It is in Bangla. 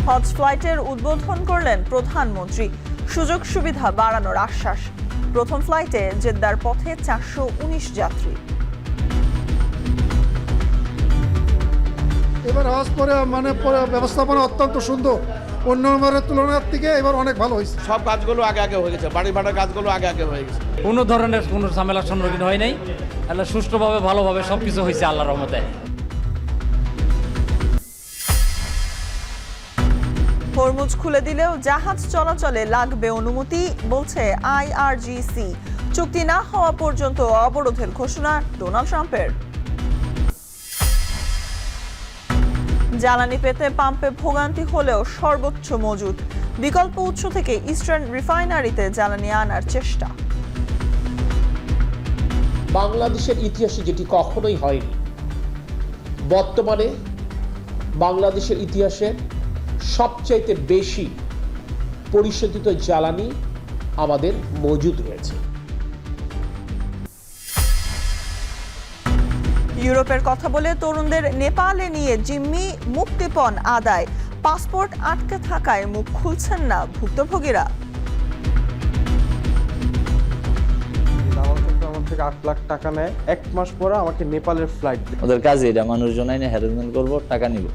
হজ ফ্লাইটের উদ্বোধন করলেন প্রধানমন্ত্রী। সুযোগ সুবিধা বাড়ানোর আশ্বাস। প্রথম ফ্লাইটে জেদ্দার পথে 419 যাত্রী। এবার হজ পরে ব্যবস্থাপনা অত্যন্ত সুন্দর, অন্যবারের তুলনার থেকে এবার অনেক ভালো হয়েছে। সব কাজগুলো আগে আগে হয়ে গেছে, বাড়ি ভাড়ার কাজগুলো আগে আগে হয়ে গেছে। কোনো ধরনের কোনো ঝামেলার সম্মুখীন হয় নাই। আল্লাহ সুষ্ঠুভাবে ভালোভাবে সবকিছু হয়েছে আল্লাহর রহমতে। হরমুজ খুলে দিলেও জাহাজ চলাচলে লাগবে অনুমতি, বলছে IRGC। চুক্তি না হওয়া পর্যন্ত অবরোধের ঘোষণা ডোনাল্ড ট্রাম্পের। জ্বালানি পেতে পাম্পে ভোগান্তি হলেও সর্বোচ্চ মজুত। বিকল্প উৎস থেকে ইস্টার্ন রিফাইনারিতে জ্বালানি আনার চেষ্টা। বাংলাদেশের ইতিহাসে যেটি কখনোই হয়নি, বর্তমানে বাংলাদেশের ইতিহাসে সবচাইতে বেশি পরিশোধিত জ্বালানি আমাদের মজুদ রয়েছে। ইউরোপের কথা বলে তরুণদের নেপালে নিয়ে জিম্মি, মুক্তিপণ আদায়। পাসপোর্ট আটকে থাকায় মুখ খুলছেন না ভুক্তভোগীরা। আমার থেকে 8 লাখ টাকা নেয়, 1 মাস পরে আমাকে নেপালের ফ্লাইট। ওদের কাজে এটা মানুষজন আইনে হ্যারাসমেন্ট করবো, টাকা নিব।